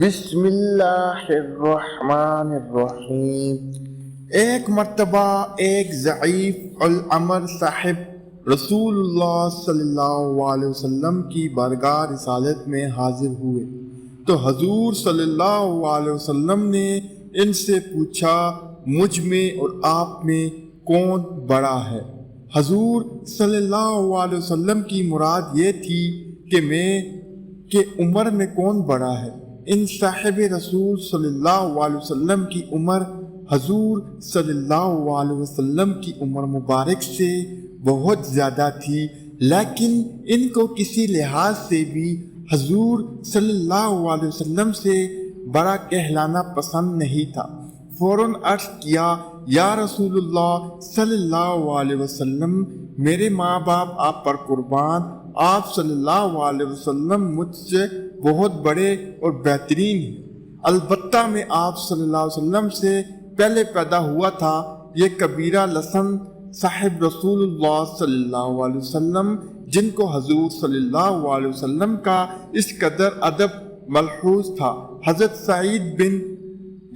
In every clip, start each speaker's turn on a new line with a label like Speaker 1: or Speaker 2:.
Speaker 1: بسم اللہ الرحمن الرحیم۔ ایک مرتبہ ایک ضعیف العمر صاحب رسول اللہ صلی اللہ علیہ وسلم کی بارگاہ رسالت میں حاضر ہوئے تو حضور صلی اللہ علیہ وسلم نے ان سے پوچھا، مجھ میں اور آپ میں کون بڑا ہے؟ حضور صلی اللہ علیہ وسلم کی مراد یہ تھی کہ عمر میں کون بڑا ہے۔ ان صاحب رسول صلی اللہ علیہ وسلم کی عمر حضور صلی اللہ علیہ وسلم کی عمر مبارک سے بہت زیادہ تھی، لیکن ان کو کسی لحاظ سے بھی حضور صلی اللہ علیہ وسلم سے بڑا کہلانا پسند نہیں تھا۔ فوراً عرض کیا، یا رسول اللہ صلی اللہ علیہ وسلم، میرے ماں باپ آپ پر قربان، آپ صلی اللہ علیہ وسلم مجھ سے بہت بڑے اور بہترین ہیں۔ البتہ میں آپ صلی اللہ علیہ وسلم سے پہلے پیدا ہوا تھا۔ یہ کبیرہ لسن صاحب رسول اللہ صلی اللہ علیہ وسلم، جن کو حضور صلی اللہ علیہ وسلم کا اس قدر ادب ملحوظ تھا، حضرت سعید بن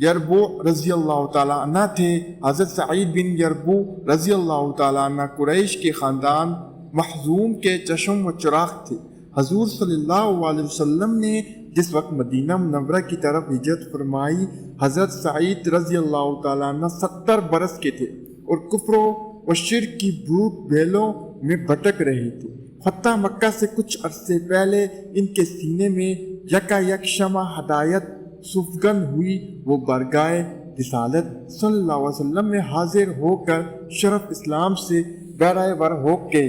Speaker 1: یربوع رضی اللہ تعالیٰ عنہ تھے۔ حضرت سعید بن یربوع رضی اللہ تعالیٰ عنہ قریش کے خاندان مخزوم کے چشم و چراغ تھے۔ حضور صلی اللہ علیہ وسلم نے جس وقت مدینہ منورہ کی طرف ہجرت فرمائی، حضرت سعید رضی اللہ تعالیٰ عنہ 70 برس کے تھے اور کفر و شرک کی بھوک بیلوں میں بھٹک رہے تھے۔ فتح مکہ سے کچھ عرصے پہلے ان کے سینے میں یکا یک شمع ہدایت سفگن ہوئی۔ وہ بارگاہ رسالت صلی اللہ علیہ وسلم میں حاضر ہو کر شرف اسلام سے بیرہ ور ہو کے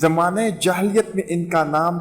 Speaker 1: زمانہ جاہلیت میں ان کا نام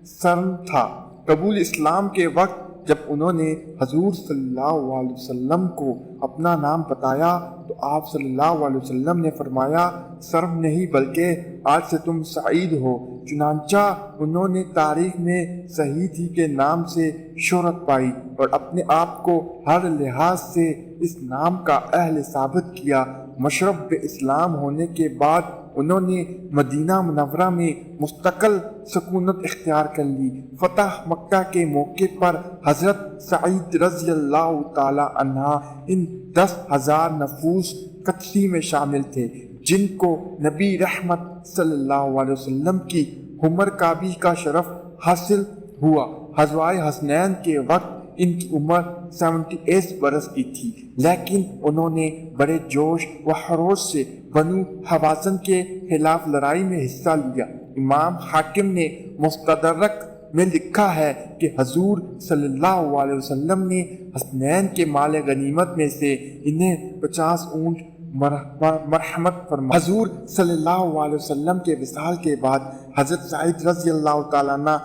Speaker 1: سرن تھا۔ قبول اسلام کے وقت جب انہوں نے حضور صلی اللہ علیہ وسلم کو اپنا نام بتایا تو آپ صلی اللہ علیہ وسلم نے فرمایا، سرم نہیں بلکہ آج سے تم سعید ہو۔ چنانچہ انہوں نے تاریخ میں سعید ہی کے نام سے شہرت پائی اور اپنے آپ کو ہر لحاظ سے اس نام کا اہل ثابت کیا۔ مشرب اسلام ہونے کے بعد انہوں نے مدینہ منورہ میں مستقل سکونت اختیار کر لی۔ فتح مکہ کے موقع پر حضرت سعید رضی اللہ تعالی عنہ ان 10,000 نفوس قدسی میں شامل تھے جن کو نبی رحمت صلی اللہ علیہ وسلم کی عمر کعبی کا شرف حاصل ہوا۔ غزوہ حسنین کے وقت ان کی عمر 78 برس کی تھی، لیکن انہوں نے بڑے جوش و خروش سے بنو حوازن کے خلاف لڑائی میں حصہ لیا۔ امام حاکم نے مستدرک میں لکھا ہے کہ حضور صلی اللہ علیہ وسلم نے حسنین کے مال غنیمت میں سے انہیں 50 اونٹ مرحمت فرمائی۔ حضور صلی اللہ علیہ وسلم کے وصال کے بعد حضرت سعید رضی اللہ تعالیٰ عنہ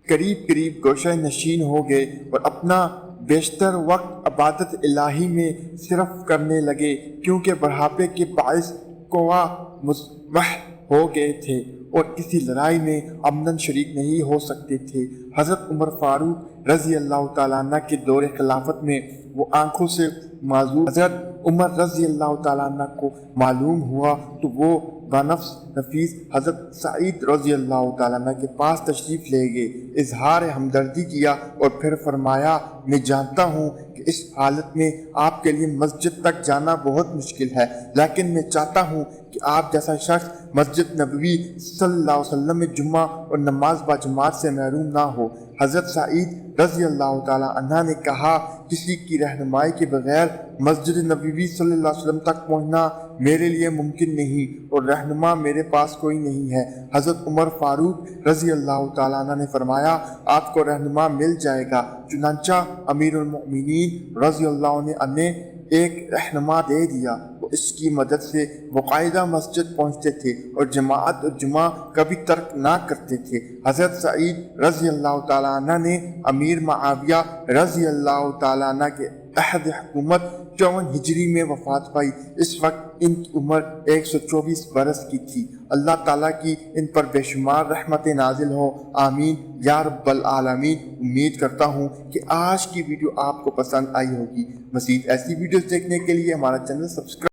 Speaker 1: قریب گوشہ نشین ہو گئے اور اپنا بیشتر وقت عبادت الہی میں صرف کرنے لگے، کیونکہ بڑھاپے کے باعث قوا مزمح ہو گئے تھے اور کسی لڑائی میں عمدن شریک نہیں ہو سکتے تھے۔ حضرت عمر فاروق رضی اللہ تعالیٰ عنہ کے دور خلافت میں وہ آنکھوں سے معذور حضرت عمر رضی اللہ تعالیٰ عنہ کو معلوم ہوا تو وہ بنفس نفیس حضرت سعید رضی اللہ تعالیٰ عنہ کے پاس تشریف لے گئے، اظہار ہمدردی کیا اور پھر فرمایا، میں جانتا ہوں کہ اس حالت میں آپ کے لیے مسجد تک جانا بہت مشکل ہے، لیکن میں چاہتا ہوں کہ آپ جیسا شخص مسجد نبوی صلی اللہ علیہ وسلم میں جمعہ اور نماز با جماعت سے محروم نہ ہو۔ حضرت سعید رضی اللہ تعالیٰ عنہ نے کہا، کسی کی رہنمائی کے بغیر مسجد نبوی صلی اللہ علیہ وسلم تک پہنچنا میرے لیے ممکن نہیں اور رہنما میرے پاس کوئی نہیں ہے۔ حضرت عمر فاروق رضی اللہ تعالیٰ عنہ نے فرمایا، آپ کو رہنما مل جائے گا۔ چنانچہ امیر المؤمنین رضی اللہ عنہ نے ایک رہنما دے دیا۔ وہ اس کی مدد سے باقاعدہ مسجد پہنچتے تھے اور جماعت اور جمعہ کبھی ترک نہ کرتے تھے۔ حضرت سعید رضی اللہ تعالیٰ عنہ نے امیر معاویہ رضی اللہ تعالیٰ عنہ کے عہد حکومت 54 ہجری میں وفات پائی۔ اس وقت ان کی عمر 124 برس کی تھی۔ اللہ تعالیٰ کی ان پر بے شمار رحمت نازل ہو، آمین یا رب العالمین۔ امید کرتا ہوں کہ آج کی ویڈیو آپ کو پسند آئی ہوگی۔ مزید ایسی ویڈیوز دیکھنے کے لیے ہمارا چینل سبسکرائب